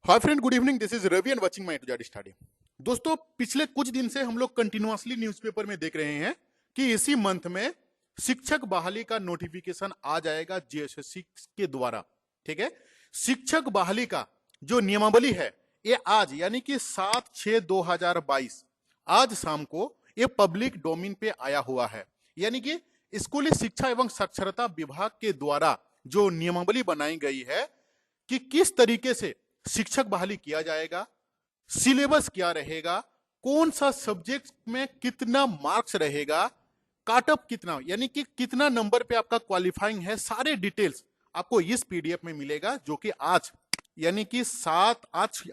Hi friend, good evening. This is Ravi and watching my two Z study. दोस्तों, पिछले कुछ दिन से हम लोग कंटिन्यूअसली न्यूज़पेपर में देख रहे हैं कि इसी मंथ में शिक्षक बहाली का नोटिफिकेशन आ जाएगा जेएसएससी के द्वारा। ठीक है, शिक्षक बहाली का जो नियमावली है ये आज यानी कि 7/6/2022 आज शाम को ये पब्लिक डोमेन पे आया हुआ है। यानी कि स्कूली शिक्षा एवं साक्षरता विभाग के द्वारा जो नियमावली बनाई गई है कि किस तरीके से शिक्षक बहाली किया जाएगा, सिलेबस क्या रहेगा, कौन सा सब्जेक्ट में कितना मार्क्स रहेगा, काट ऑफ कितना यानी कि कितना नंबर पे आपका क्वालिफाइंग है, सारे डिटेल्स आपको इस पीडीएफ में मिलेगा जो कि आज यानी कि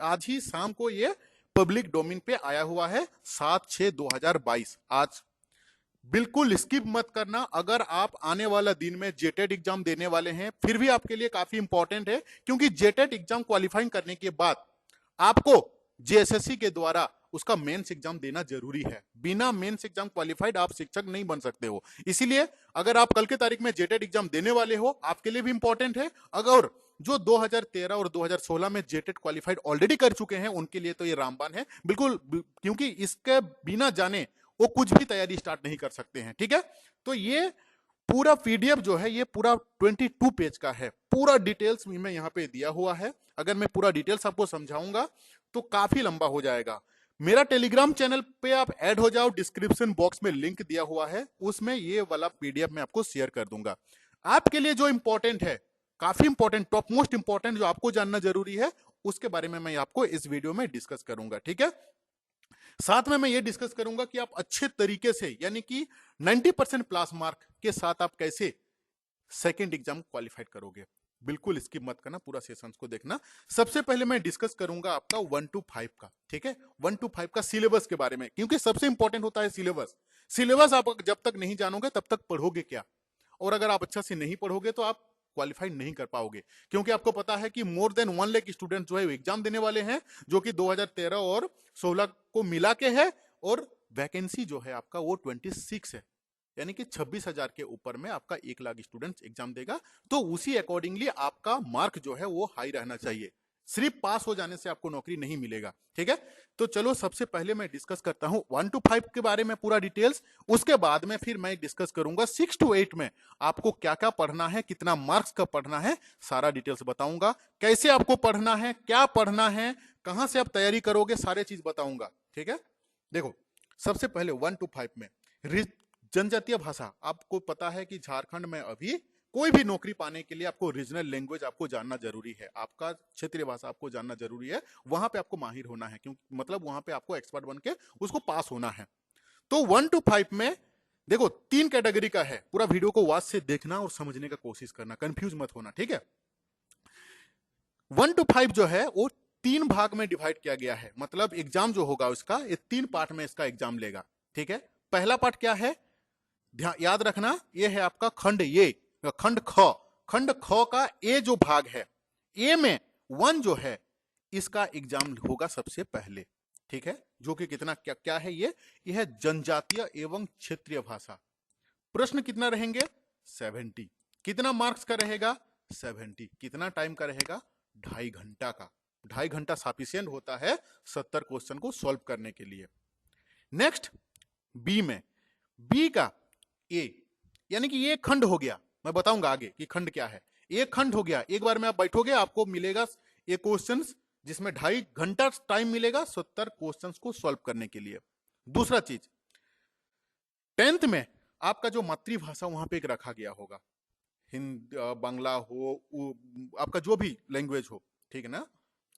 आज ही शाम को ये पब्लिक डोमेन पे आया हुआ है। 7/6/2022 आज। बिल्कुल स्किप मत करना। अगर आप आने वाला दिन में जेटेट एग्जाम देने वाले हैं फिर भी आपके लिए काफी इंपॉर्टेंट है, क्योंकि जेटेट एग्जाम क्वालिफाइंग करने के बाद आपको जेएसएससी के द्वारा उसका मेंस एग्जाम देना जरूरी है। बिना मेंस एग्जाम क्वालिफाइड आप शिक्षक नहीं बन सकते हो। इसीलिए अगर आप कल के तारीख में जेटेट एग्जाम देने वाले हो आपके लिए भी इंपॉर्टेंट है। अगर जो 2013 और 2016 में जेटेट क्वालिफाइड ऑलरेडी कर चुके हैं उनके लिए तो ये रामबाण है बिल्कुल, क्योंकि इसके बिना जाने वो कुछ भी तैयारी स्टार्ट नहीं कर सकते हैं। ठीक है, तो ये पूरा पीडीएफ जो है ये पूरा 22 पेज का है। पूरा डिटेल्स में यहाँ पे दिया हुआ है। अगर मैं पूरा डिटेल्स आपको समझाऊंगा तो काफी लंबा हो जाएगा। मेरा टेलीग्राम चैनल पे आप ऐड हो जाओ, डिस्क्रिप्शन बॉक्स में लिंक दिया हुआ है, उसमें ये वाला पीडीएफ मैं आपको शेयर कर दूंगा। आपके लिए जो इंपॉर्टेंट है, काफी इंपॉर्टेंट, टॉप मोस्ट इंपॉर्टेंट जो आपको जानना जरूरी है, उसके बारे में मैं आपको इस वीडियो में डिस्कस करूंगा। ठीक है, साथ में मैं ये डिस्कस करूंगा कि आप अच्छे तरीके से यानी कि 90% प्लस मार्क के साथ आप कैसे सेकंड एग्जाम क्वालिफाइड करोगे। बिल्कुल स्किप मत करना, पूरा सेशंस को देखना। सबसे पहले मैं डिस्कस करूंगा आपका 1 to 5 का। ठीक है, 1 to 5 का सिलेबस के बारे में, क्योंकि सबसे इंपॉर्टेंट होता है सिलेबस। सिलेबस आप जब तक नहीं जानोगे तब तक पढ़ोगे क्या, और अगर आप अच्छा से नहीं पढ़ोगे तो आप क्वालिफाई नहीं कर पाओगे। क्योंकि आपको पता है कि मोर देन 1 लाख स्टूडेंट जो है एग्जाम देने वाले हैं, जो कि 2013 और 16 को मिला के है, और वैकेंसी जो है आपका वो 26 है, यानी कि 26,000 के ऊपर में आपका 1 लाख स्टूडेंट्स एग्जाम देगा। तो उसी अकॉर्डिंगली आपका मार्क जो है वो हाई रहना चाहिए। सिर्फ पास हो जाने से आपको नौकरी नहीं मिलेगा। ठीक है, तो चलो सबसे पहले मैं डिस्कस करता हूं 1 to 5 के बारे में पूरा डिटेल्स। उसके बाद में फिर मैं डिस्कस करूंगा 6 to 8 में आपको क्या क्या पढ़ना है, कितना मार्क्स का पढ़ना है, सारा डिटेल्स बताऊंगा। कैसे आपको पढ़ना है, क्या पढ़ना है, कहां से आप तैयारी करोगे, सारे चीज बताऊंगा। ठीक है, देखो सबसे पहले 1 to 5 में जनजातीय भाषा। आपको पता है कि झारखंड में अभी कोई भी नौकरी पाने के लिए आपको रीजनल लैंग्वेज आपको जानना जरूरी है, आपका क्षेत्रीय भाषा आपको जानना जरूरी है। वहां पे आपको माहिर होना है, क्योंकि मतलब वहां पे आपको एक्सपर्ट बन के उसको पास होना है। तो 1 to 5 में देखो 3 कैटेगरी का है। पूरा वीडियो को वाच से देखना और समझने का कोशिश करना, कंफ्यूज मत होना। ठीक है, 1 to 5 जो है वो 3 भाग में डिवाइड किया गया है। मतलब एग्जाम जो होगा उसका ये 3 पार्ट में इसका एग्जाम लेगा। ठीक है, पहला पार्ट क्या है, ध्यान याद रखना, ये है आपका खंड ये, खंड ख। खंड ख का ए जो भाग है, ए में 1 जो है इसका एग्जाम होगा सबसे पहले। ठीक है, जो कि कितना क्या क्या है, ये है जनजातीय एवं क्षेत्रीय भाषा। प्रश्न कितना रहेंगे, 70। कितना मार्क्स का रहेगा, 70। कितना टाइम का रहेगा, 2.5 घंटा का। 2.5 घंटा सफिशियंट होता है 70 क्वेश्चन को सॉल्व करने के लिए। नेक्स्ट बी में, बी का ए यानी कि ये खंड हो गया। मैं बताऊंगा आगे कि खंड क्या है। एक खंड हो गया, एक बार में आप बैठोगे आपको मिलेगा ये क्वेश्चंस, जिसमें 2.5 घंटा टाइम मिलेगा 70 क्वेश्चंस को सॉल्व करने के लिए। दूसरा चीज, 10th में आपका जो मातृभाषा वहां पे एक रखा गया होगा, हिंदी बांग्ला हो, आपका जो भी लैंग्वेज हो, ठीक है ना,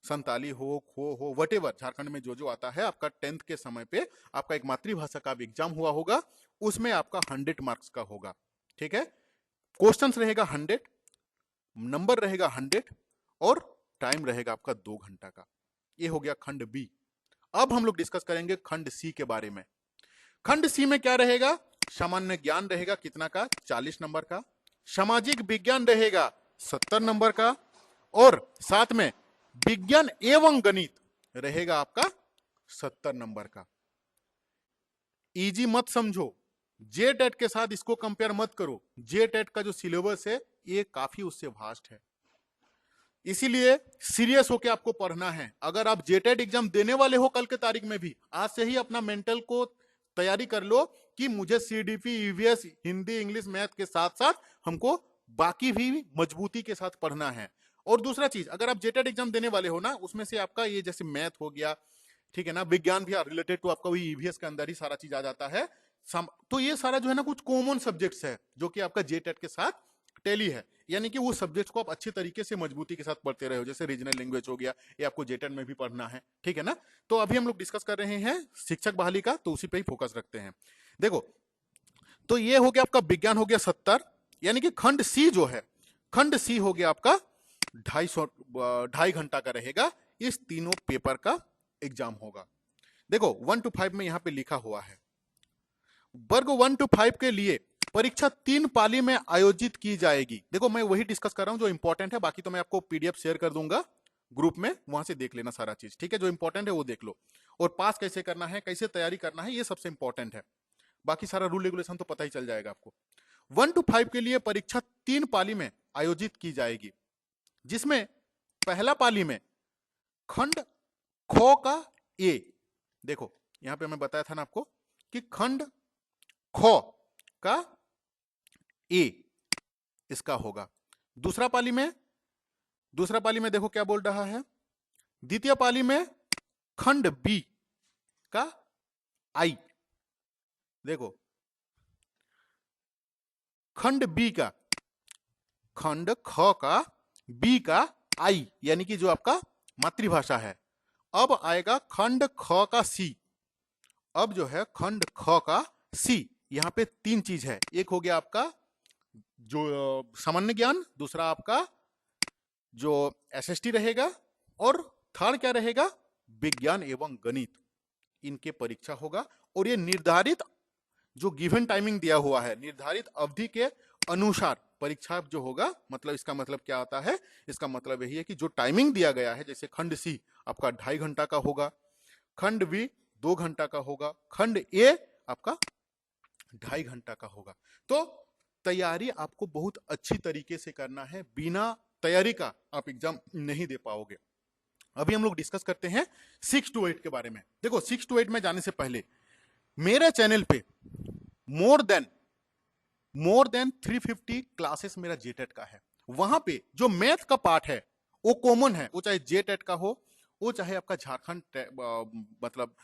संताली हो, खो हो, वटेवर, झारखंड में जो जो आता है, आपका 10th के समय पे आपका एक मातृभाषा का एग्जाम हुआ होगा, उसमें आपका 100 मार्क्स का होगा। ठीक है, क्वेश्चंस रहेगा 100, नंबर रहेगा 100, और टाइम रहेगा आपका 2 घंटा का। ये हो गया खंड बी। अब हम लोग डिस्कस करेंगे खंड सी के बारे में। खंड सी में क्या रहेगा, सामान्य ज्ञान रहेगा कितना का, 40 नंबर का। सामाजिक विज्ञान रहेगा 70 नंबर का, और साथ में विज्ञान एवं गणित रहेगा आपका 70 नंबर का। इजी मत समझो, जे टेट के साथ इसको कंपेयर मत करो। जे टेट का जो सिलेबस है ये काफी उससे वास्ट है। इसीलिए सीरियस होकर आपको पढ़ना है। अगर आप जेटेट एग्जाम देने वाले हो कल के तारीख में भी, आज से ही अपना मेंटल को तैयारी कर लो कि मुझे CDP, EVS, Hindi, English, math के साथ साथ हमको बाकी भी मजबूती के साथ पढ़ना है। और दूसरा चीज, अगर आप जेटेट एग्जाम देने वाले हो ना, उसमें से आपका ये जैसे मैथ हो गया, ठीक है ना, विज्ञान भी रिलेटेड टू आपका वही ईवीएस के अंदर ही सारा चीज आ जाता है। तो ये सारा जो है ना कुछ कॉमन सब्जेक्ट्स है जो कि आपका जेटेट के साथ टैली है, यानी कि वो सब्जेक्ट को आप अच्छे तरीके से मजबूती के साथ पढ़ते रहे हो। जैसे रीजनल लैंग्वेज हो गया, ये आपको जेटेट में भी पढ़ना है, ठीक है ना। तो अभी हम लोग डिस्कस कर रहे हैं शिक्षक बहाली का, तो उसी पे ही फोकस रखते हैं। देखो, तो ये हो गया आपका विज्ञान हो गया 70, यानी कि खंड सी जो है, खंड सी हो गया आपका 2.5 घंटा का रहेगा। इस तीनों पेपर का एग्जाम होगा। देखो 1 to 5 में यहां पे लिखा हुआ है, वर्ग 1 to 5 के लिए परीक्षा 3 पाली में आयोजित की जाएगी। देखो मैं वही डिस्कस कर रहा हूं जो इंपॉर्टेंट है, बाकी तो मैं आपको पीडीएफ शेयर कर दूंगा ग्रुप में, वहां से देख लेना सारा चीज, ठीक है। जो इंपॉर्टेंट है वो देख लो, और पास कैसे करना है, कैसे तैयारी करना है, ये सबसे इंपॉर्टेंट है। बाकी सारा रूल रेगुलेशन तो पता ही चल जाएगा आपको। 1 to 5 के लिए परीक्षा 3 पाली में आयोजित की जाएगी, जिसमें पहला पाली में खंड ख का ए, देखो यहां पे मैं बताया था ना आपको कि खंड ख का ए इसका होगा। दूसरा पाली में देखो क्या बोल रहा है, द्वितीय पाली में खंड बी का आई, देखो खंड बी का, खंड ख का बी का आई, यानी कि जो आपका मातृभाषा है। अब आएगा खंड ख का सी। अब जो है खंड ख का सी, यहां पे 3 चीज है। एक हो गया आपका जो सामान्य ज्ञान, दूसरा आपका जो एसएसटी रहेगा, और थर्ड क्या रहेगा, विज्ञान एवं गणित। इनके परीक्षा होगा, और ये निर्धारित जो गिवन टाइमिंग दिया हुआ है, निर्धारित अवधि के अनुसार परीक्षा जो होगा। मतलब इसका मतलब क्या आता है, इसका मतलब यही है कि जो टाइमिंग दिया गया है, जैसे खंड सी आपका 2.5 घंटा का होगा, खंड बी 2 घंटा का होगा, खंड ए आपका 2.5 घंटा का होगा। तो तैयारी आपको बहुत अच्छी तरीके से करना है, बिना तैयारी का आप एग्जाम नहीं दे पाओगे। अभी हम लोग डिस्कस करते हैं 6 to 8 के बारे में। देखो 6 to 8 में जाने से पहले मेरे चैनल पे मोर देन 350 क्लासेस मेरा जेटेट का है। वहां पे जो मैथ का पार्ट है वो कॉमन है, वो चाहे जेटेट का हो, वो चाहे आपका झारखंड मतलब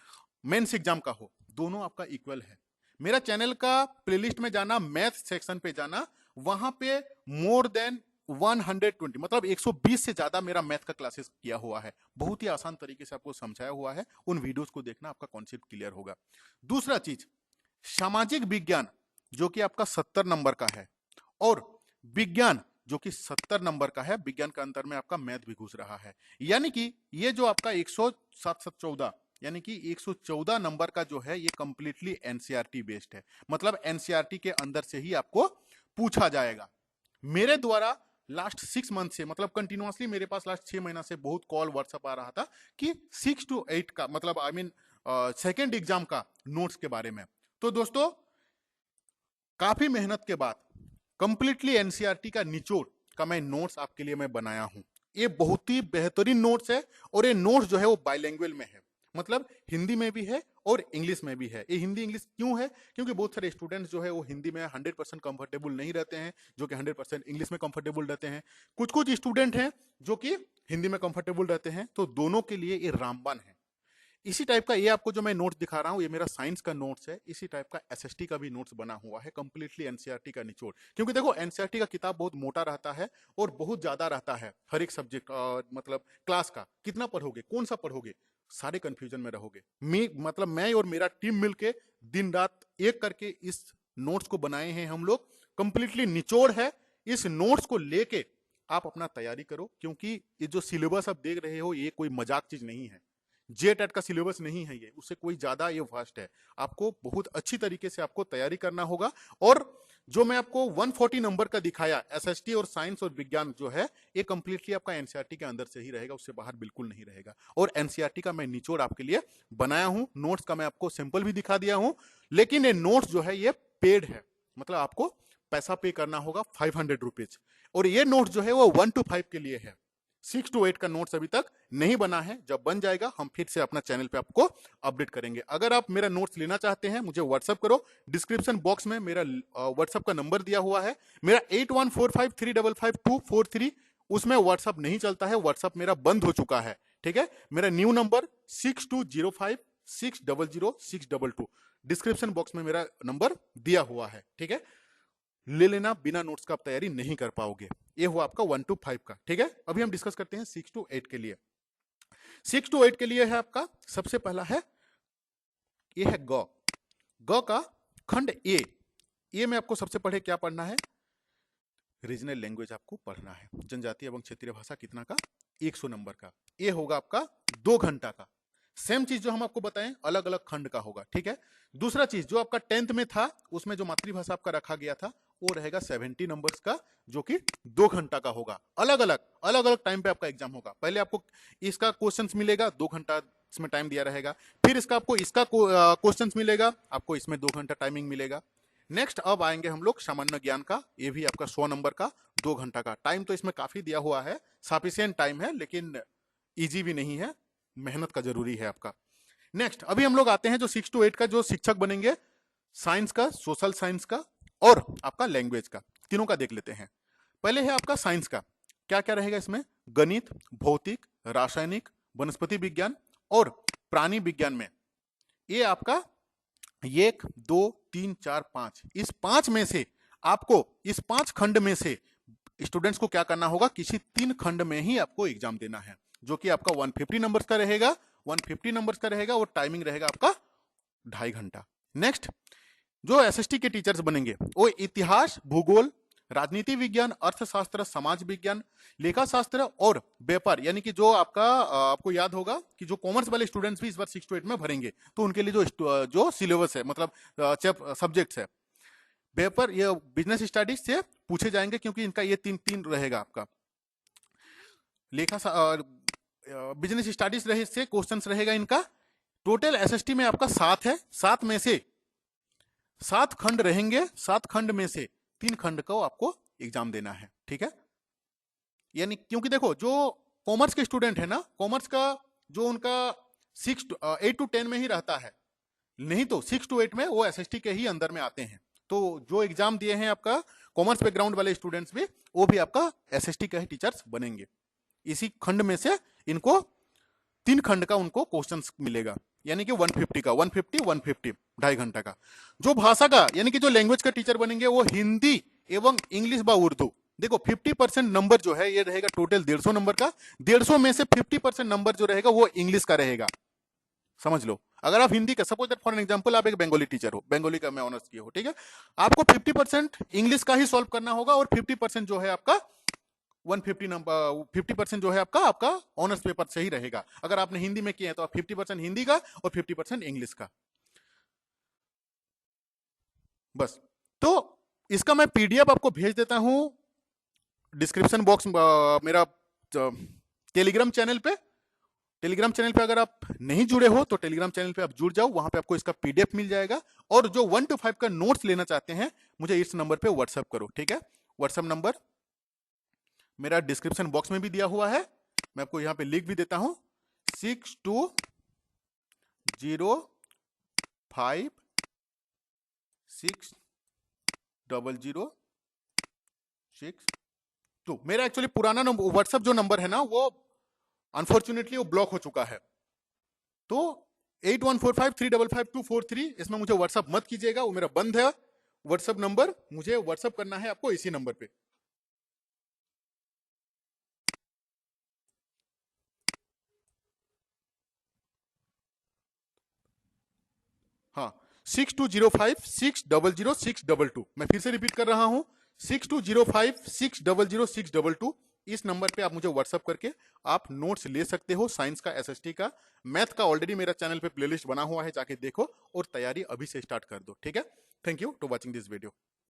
मेंस एग्जाम का हो, दोनों आपका इक्वल है। मेरा चैनल का प्लेलिस्ट में जाना, मैथ सेक्शन पे जाना, वहां पे मोर देन 120 मतलब 120 से ज्यादा मेरा मैथ का क्लासेस किया हुआ है। बहुत ही आसान तरीके से आपको समझाया हुआ है, उन वीडियोस को देखना, आपका कॉन्सेप्ट क्लियर होगा। दूसरा चीज, सामाजिक विज्ञान जो कि आपका 70 नंबर का है, और विज्ञान जो कि 70 नंबर का है। विज्ञान के अंतर में आपका मैथ भी घुस रहा है, यानी कि ये जो आपका 107-14 यानी कि 114 नंबर का जो है, ये कंप्लीटली एनसीईआरटी बेस्ड है। मतलब एनसीईआरटी के अंदर से ही आपको पूछा जाएगा। मेरे द्वारा लास्ट 6 मंथ से, मतलब कंटिन्यूअसली मेरे पास लास्ट 6 महीना से बहुत कॉल व्हाट्सएप आ रहा था कि 6 to 8 का मतलब आई मीन सेकेंड एग्जाम का नोट्स के बारे में। तो दोस्तों काफी मेहनत के बाद कंप्लीटली एनसीईआरटी का निचोड़ का मैं नोट्स आपके लिए मैं बनाया हूं। ये बहुत ही बेहतरीन नोट्स है, और ये नोट्स जो है वो बाइलैंग्वेज में है, मतलब हिंदी में भी है और इंग्लिश में भी है। ये हिंदी इंग्लिश क्यों है, क्योंकि बहुत सारे स्टूडेंट्स जो है वो हिंदी में 100% कंफर्टेबल नहीं रहते हैं, जो कि 100% इंग्लिश में कंफर्टेबल रहते हैं। कुछ कुछ स्टूडेंट हैं जो कि हिंदी में कंफर्टेबल रहते हैं, तो दोनों के लिए ये रामबाण है। इसी टाइप का ये आपको जो मैं नोट्स दिखा रहा हूँ, ये मेरा साइंस का नोट्स है। इसी टाइप का एसएसटी का भी नोट्स बना हुआ है, कंप्लीटली एनसीईआरटी का निचोड़। क्योंकि देखो एनसीईआरटी का किताब बहुत मोटा रहता है और बहुत ज्यादा रहता है, हर एक सब्जेक्ट मतलब क्लास का कितना पढ़ोगे, कौन सा पढ़ोगे, सारे कंफ्यूजन में रहोगे। मैं और मेरा टीम मिलके दिन रात एक करके इस नोट्स को बनाए हैं हम लोग, कंप्लीटली निचोड़ है। इस नोट्स को लेके आप अपना तैयारी करो, क्योंकि ये जो सिलेबस आप देख रहे हो, ये कोई मजाक चीज नहीं है। जेटेट का सिलेबस नहीं है ये, उससे कोई ज्यादा ये फास्ट है। आपको बहुत अच्छी तरीके से आपको तैयारी करना होगा। और जो मैं आपको 140 नंबर का दिखाया एसएसटी और साइंस और विज्ञान जो है, ये कंप्लीटली आपका एनसीईआरटी के अंदर से ही रहेगा, उससे बाहर बिल्कुल नहीं रहेगा। और एनसीईआरटी का मैं निचोड़ आपके लिए बनाया हूं, नोट्स का मैं आपको सिंपल भी दिखा दिया हूं। लेकिन ये नोट्स जो है ये पेड है, मतलब आपको पैसा पे करना होगा 500 रुपीज। और ये नोट्स जो है वो 1 to 5 के लिए है, 6 to 8 का नोट्स अभी तक नहीं बना है। जब बन जाएगा हम फिर से अपना चैनल पे आपको अपडेट करेंगे। अगर आप मेरा नोट्स लेना चाहते हैं मुझे व्हाट्सअप करो, डिस्क्रिप्शन बॉक्स में मेरा व्हाट्सअप का नंबर दिया हुआ है। मेरा 8145355243, उसमें व्हाट्सअप नहीं चलता है, व्हाट्सअप मेरा बंद हो चुका है। ठीक है, मेरा न्यू नंबर 6205600622, डिस्क्रिप्शन बॉक्स में मेरा नंबर दिया हुआ है। ठीक है, ले लेना, बिना नोट्स का आप तैयारी नहीं कर पाओगे। ये हुआ आपका 1 to 5 का। ठीक है, अभी हम डिस्कस करते हैं 6 to 8 के लिए। 6 to 8 के लिए है आपका सबसे पहला है, ये है ग। ग का खंड ए। ए में आपको सबसे पहले क्या पढ़ना है? रीजनल लैंग्वेज आपको पढ़ना है। जनजातीय एवं क्षेत्रीय भाषा कितना का? 100 नंबर का। ये होगा आपका 2 घंटा का। सेम चीज जो हम आपको बताएं अलग अलग खंड का होगा। ठीक है, दूसरा चीज जो आपका 10th में था उसमें जो मातृभाषा आपका रखा गया था वो रहेगा 70 नंबर्स का, जो कि 2 घंटा का होगा। अलग अलग टाइम पे आपका एग्जाम होगा। पहले आपको इसका क्वेश्चंस मिलेगा, 2 घंटा इसमें टाइम दिया रहेगा। फिर इसका आपको इसका क्वेश्चंस मिलेगा, आपको इसमें 2 घंटा टाइमिंग मिलेगा। नेक्स्ट अब आएंगे हम लोग सामान्य ज्ञान का, ये भी आपका 100 नंबर का, 2 घंटा का। टाइम तो इसमें काफी दिया हुआ है, सफिशिएंट टाइम है, लेकिन इजी भी नहीं है, मेहनत का जरूरी है आपका। नेक्स्ट अभी हम लोग आते हैं जो 6 to 8 का जो शिक्षक बनेंगे, साइंस का, सोशल साइंस का और आपका लैंग्वेज का, तीनों का देख लेते हैं। पहले है आपका साइंस का। क्या क्या रहेगा इसमें? गणित, भौतिक, रासायनिक, वनस्पति विज्ञान और प्राणी विज्ञान में ये आपका 1 2 3 4 5, इस 5 में से आपको, इस 5 खंड में से स्टूडेंट्स को क्या करना होगा? किसी 3 खंड में ही आपको एग्जाम देना है, जो कि आपका 150 नंबर्स का रहेगा। 150 नंबर्स का रहेगा और टाइमिंग रहेगा आपका 2.5 घंटा। नेक्स्ट जो एसएसटी के टीचर्स बनेंगे वो इतिहास, भूगोल, राजनीति विज्ञान, अर्थशास्त्र, समाज विज्ञान, लेखा शास्त्र और व्यापार, यानी कि जो आपका आपको याद होगा कि जो कॉमर्स वाले स्टूडेंट्स भी इस बार 6 to 8 में भरेंगे, तो उनके लिए जो सिलेबस है, मतलब सब्जेक्ट्स है, व्यापार, ये बिजनेस स्टडीज से पूछे जाएंगे, क्योंकि इनका ये तीन रहेगा आपका। लेखा बिजनेस स्टडीज रहे से क्वेश्चंस रहेगा इनका। टोटल एसएसटी में आपका 7 है, 7 में से 7 खंड रहेंगे, 7 खंड में से 3 खंड को आपको एग्जाम देना है। ठीक है, यानी क्योंकि देखो जो कॉमर्स के स्टूडेंट है ना, कॉमर्स का जो उनका 8 to 10 में ही रहता है, नहीं तो 6 to 8 में वो एसएसटी के ही अंदर में आते हैं। तो जो एग्जाम दिए हैं आपका कॉमर्स बैकग्राउंड वाले स्टूडेंट्स भी, वो भी आपका एसएसटी के ही टीचर्स बनेंगे। इसी खंड में से इनको 3 खंड का उनको क्वेश्चंस मिलेगा, यानी कि 150 का, 150 150, 2.5 घंटा का। जो भाषा का यानी कि जो लैंग्वेज का टीचर बनेंगे वो हिंदी एवं इंग्लिश व उर्दू। देखो 50% नंबर जो है ये रहेगा टोटल 150 नंबर का। 150 में से 50% नंबर जो रहेगा वो इंग्लिश का रहेगा, समझ लो। अगर आप हिंदी का, suppose that for an example आप एक बंगाली टीचर हो, बंगाली का मैं ऑनर्स किए हो, ठीक है, आपको 50% इंग्लिश का ही सॉल्व करना होगा और 50% जो है आपका 150 नंबर, 50% जो है आपका ऑनर्स पेपर से ही रहेगा। अगर आपने हिंदी में किया है तो आप 50% हिंदी का और 50% इंग्लिश का, बस। तो इसका मैं पीडीएफ आपको भेज देता हूं डिस्क्रिप्शन बॉक्स, मेरा टेलीग्राम चैनल पे। टेलीग्राम चैनल पे अगर आप नहीं जुड़े हो तो टेलीग्राम चैनल पे आप जुड़ जाओ, वहां पे आपको इसका पीडीएफ मिल जाएगा। और जो 1 to 5 का नोट्स लेना चाहते हैं मुझे इस नंबर पे व्हाट्सएप करो, ठीक है। व्हाट्सएप नंबर मेरा डिस्क्रिप्शन बॉक्स में भी दिया हुआ है, मैं आपको यहां पे लिख भी देता हूं, 62056006। मेरा एक्चुअली पुराना नंबर व्हाट्सएप जो नंबर है ना वो अनफॉर्चुनेटली वो ब्लॉक हो चुका है, तो 8145355243 इसमें मुझे व्हाट्सएप मत कीजिएगा, वो मेरा बंद है व्हाट्सएप नंबर। मुझे व्हाट्सएप करना है आपको इसी नंबर पे। हाँ, 6205600622। मैं फिर से रिपीट कर रहा हूं, 6205600622। इस नंबर पे आप मुझे व्हाट्सअप करके आप नोट्स ले सकते हो, साइंस का, एसएसटी का, मैथ का। ऑलरेडी मेरा चैनल पे प्लेलिस्ट बना हुआ है, जाके देखो और तैयारी अभी से स्टार्ट कर दो, ठीक है। Thank you to watching this video.